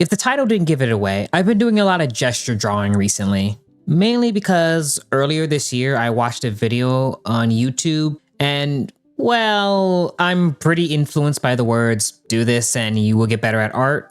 If the title didn't give it away, I've been doing a lot of gesture drawing recently. Mainly because earlier this year I watched a video on YouTube and, well, I'm pretty influenced by the words, "do this and you will get better at art."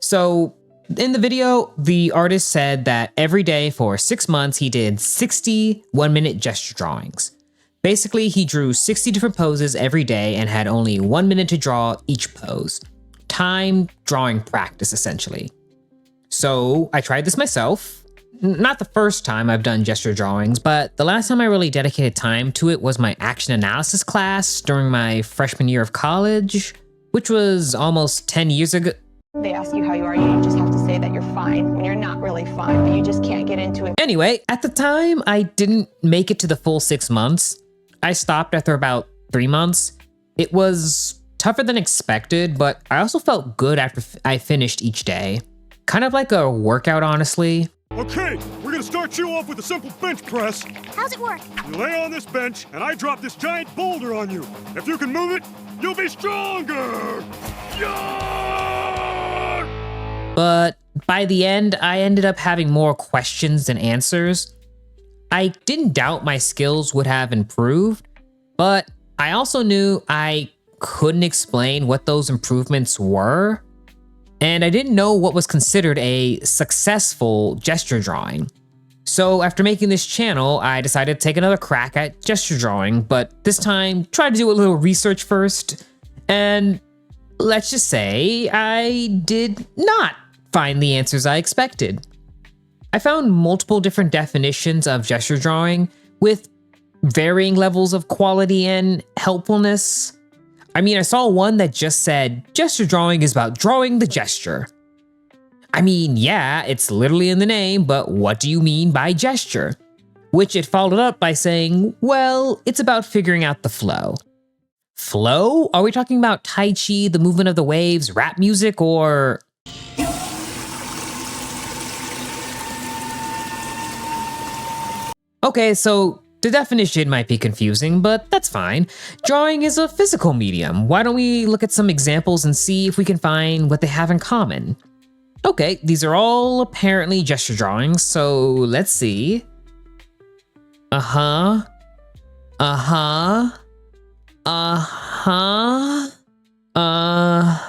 So in the video, the artist said that every day for 6 months he did 60 1-minute gesture drawings. Basically, he drew 60 different poses every day and had only 1 minute to draw each pose. Time drawing practice, essentially. So I tried this myself. Not the first time I've done gesture drawings, but the last time I really dedicated time to it was my action analysis class during my freshman year of college, which was almost 10 years ago. They ask you how you are, you just have to say that you're fine when you're not really fine, but you just can't get into it. Anyway, at the time, I didn't make it to the full 6 months. I stopped after about 3 months. It was tougher than expected, but I also felt good after I finished each day. Kind of like a workout, honestly. Okay, we're gonna start you off with a simple bench press. How's it work? You lay on this bench, and I drop this giant boulder on you. If you can move it, you'll be stronger! Yeah! But by the end, I ended up having more questions than answers. I didn't doubt my skills would have improved, but I also knew I couldn't explain what those improvements were. And I didn't know what was considered a successful gesture drawing. So after making this channel, I decided to take another crack at gesture drawing, but this time try to do a little research first. And let's just say I did not find the answers I expected. I found multiple different definitions of gesture drawing with varying levels of quality and helpfulness. I mean, I saw one that just said, gesture drawing is about drawing the gesture. I mean, yeah, it's literally in the name, but what do you mean by gesture? Which it followed up by saying, well, it's about figuring out the flow. Flow? Are we talking about Tai Chi, the movement of the waves, rap music, or... Okay, so the definition might be confusing, but that's fine. Drawing is a physical medium. Why don't we look at some examples and see if we can find what they have in common? Okay, these are all apparently gesture drawings, so let's see. Uh-huh. Uh-huh. Uh-huh. Uh-huh.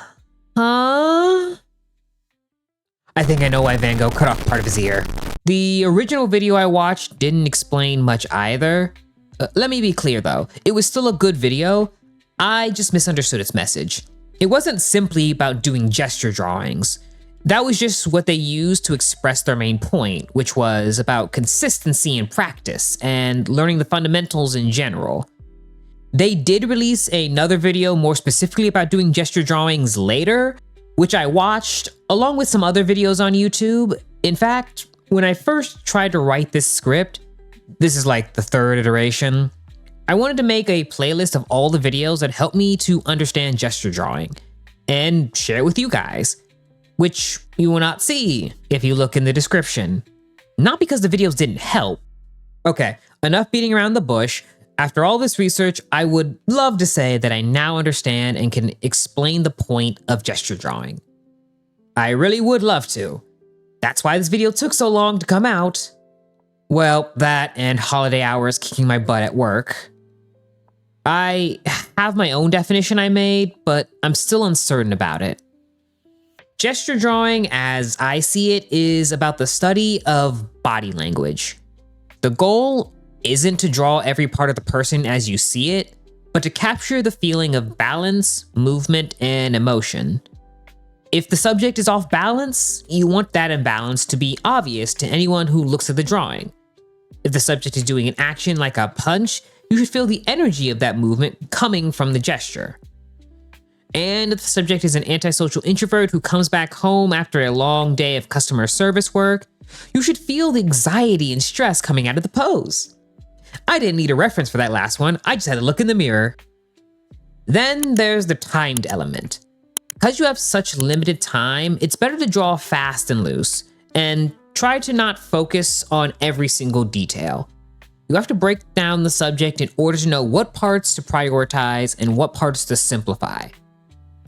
I think I know why Van Gogh cut off part of his ear. The original video I watched didn't explain much either. Let me be clear though, it was still a good video. I just misunderstood its message. It wasn't simply about doing gesture drawings. That was just what they used to express their main point, which was about consistency and practice and learning the fundamentals in general. They did release another video more specifically about doing gesture drawings later, which I watched along with some other videos on YouTube. In fact, when I first tried to write this script, this is like the 3rd iteration, I wanted to make a playlist of all the videos that helped me to understand gesture drawing and share it with you guys, which you will not see if you look in the description. Not because the videos didn't help. Okay, enough beating around the bush. After all this research, I would love to say that I now understand and can explain the point of gesture drawing. I really would love to. That's why this video took so long to come out. Well, that and holiday hours kicking my butt at work. I have my own definition I made, but I'm still uncertain about it. Gesture drawing, as I see it, is about the study of body language. The goal isn't to draw every part of the person as you see it, but to capture the feeling of balance, movement, and emotion. If the subject is off balance, you want that imbalance to be obvious to anyone who looks at the drawing. If the subject is doing an action like a punch, you should feel the energy of that movement coming from the gesture. And if the subject is an antisocial introvert who comes back home after a long day of customer service work, you should feel the anxiety and stress coming out of the pose. I didn't need a reference for that last one, I just had to look in the mirror. Then there's the timed element. Because you have such limited time, it's better to draw fast and loose, and try to not focus on every single detail. You have to break down the subject in order to know what parts to prioritize and what parts to simplify.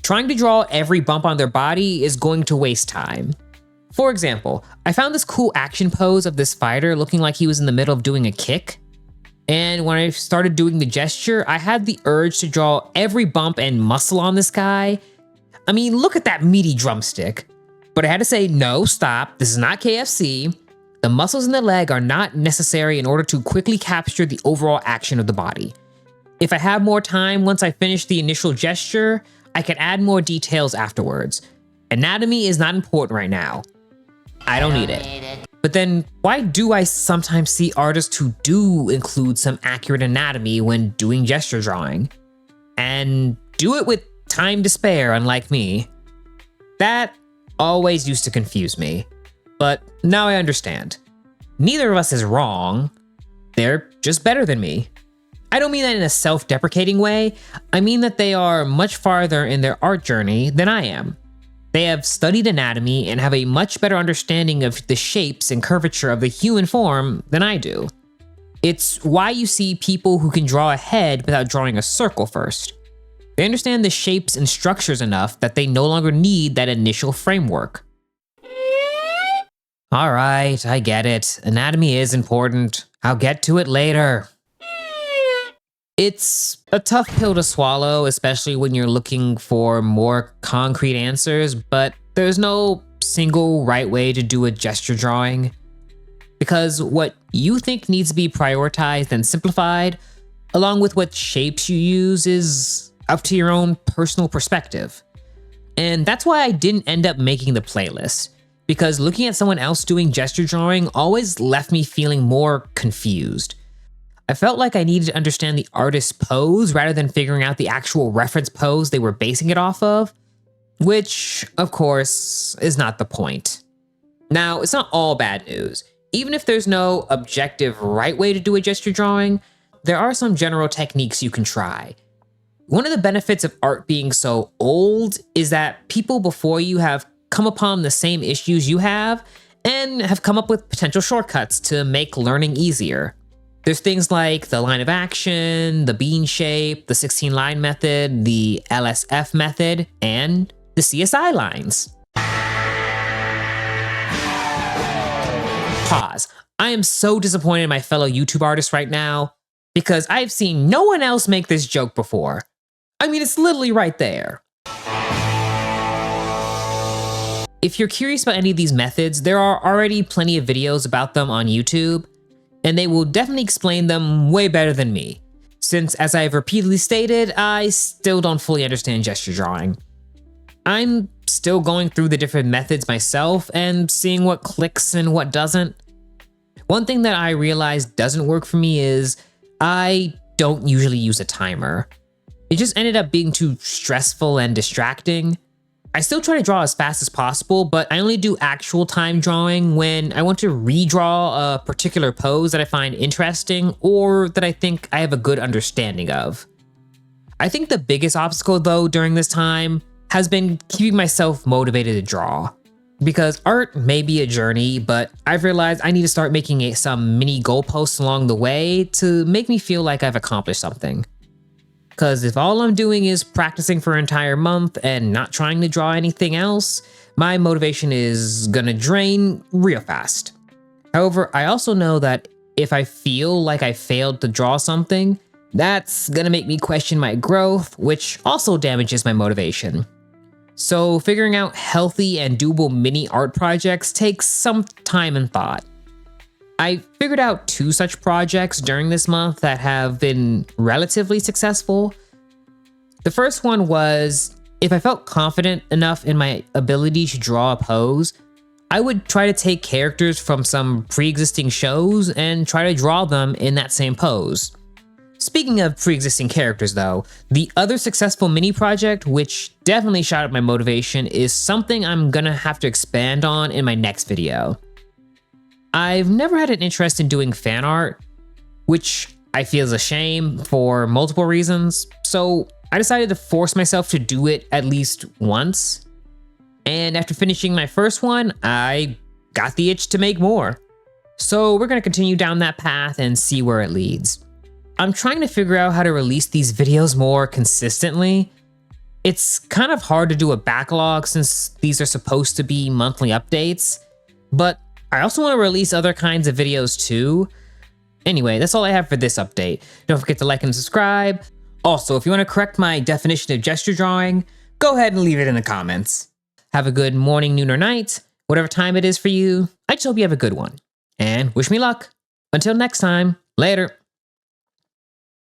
Trying to draw every bump on their body is going to waste time. For example, I found this cool action pose of this fighter looking like he was in the middle of doing a kick. And when I started doing the gesture, I had the urge to draw every bump and muscle on this guy. I mean, look at that meaty drumstick. But I had to say, no, stop, this is not KFC. The muscles in the leg are not necessary in order to quickly capture the overall action of the body. If I have more time once I finish the initial gesture, I can add more details afterwards. Anatomy is not important right now. I don't need it. But then why do I sometimes see artists who do include some accurate anatomy when doing gesture drawing? And do it with time to spare, unlike me. That always used to confuse me. But now I understand. Neither of us is wrong. They're just better than me. I don't mean that in a self-deprecating way. I mean that they are much farther in their art journey than I am. They have studied anatomy and have a much better understanding of the shapes and curvature of the human form than I do. It's why you see people who can draw a head without drawing a circle first. They understand the shapes and structures enough that they no longer need that initial framework. Alright, I get it. Anatomy is important. I'll get to it later. It's a tough pill to swallow, especially when you're looking for more concrete answers, but there's no single right way to do a gesture drawing. Because what you think needs to be prioritized and simplified, along with what shapes you use, is up to your own personal perspective. And that's why I didn't end up making the playlist, because looking at someone else doing gesture drawing always left me feeling more confused. I felt like I needed to understand the artist's pose rather than figuring out the actual reference pose they were basing it off of, which, of course, is not the point. Now, it's not all bad news. Even if there's no objective right way to do a gesture drawing, there are some general techniques you can try. One of the benefits of art being so old is that people before you have come upon the same issues you have and have come up with potential shortcuts to make learning easier. There's things like the line of action, the bean shape, the 16-line method, the LSF method, and the CSI lines. Pause. I am so disappointed in my fellow YouTube artists right now because I've seen no one else make this joke before. I mean, it's literally right there. If you're curious about any of these methods, there are already plenty of videos about them on YouTube, and they will definitely explain them way better than me, since as I've repeatedly stated, I still don't fully understand gesture drawing. I'm still going through the different methods myself and seeing what clicks and what doesn't. One thing that I realized doesn't work for me is I don't usually use a timer. It just ended up being too stressful and distracting. I still try to draw as fast as possible, but I only do actual time drawing when I want to redraw a particular pose that I find interesting or that I think I have a good understanding of. I think the biggest obstacle though during this time has been keeping myself motivated to draw. Because art may be a journey, but I've realized I need to start making some mini goalposts along the way to make me feel like I've accomplished something. Because if all I'm doing is practicing for an entire month and not trying to draw anything else, my motivation is gonna drain real fast. However, I also know that if I feel like I failed to draw something, that's gonna make me question my growth, which also damages my motivation. So figuring out healthy and doable mini art projects takes some time and thought. I figured out 2 such projects during this month that have been relatively successful. The first one was, if I felt confident enough in my ability to draw a pose, I would try to take characters from some pre-existing shows and try to draw them in that same pose. Speaking of pre-existing characters though, the other successful mini project, which definitely shot up my motivation, is something I'm gonna have to expand on in my next video. I've never had an interest in doing fan art, which I feel is a shame for multiple reasons, so I decided to force myself to do it at least once. And after finishing my first one, I got the itch to make more. So we're gonna continue down that path and see where it leads. I'm trying to figure out how to release these videos more consistently. It's kind of hard to do a backlog since these are supposed to be monthly updates, but I also want to release other kinds of videos too. Anyway, that's all I have for this update. Don't forget to like and subscribe. Also, if you want to correct my definition of gesture drawing, go ahead and leave it in the comments. Have a good morning, noon, or night, whatever time it is for you. I just hope you have a good one. And wish me luck. Until next time, later.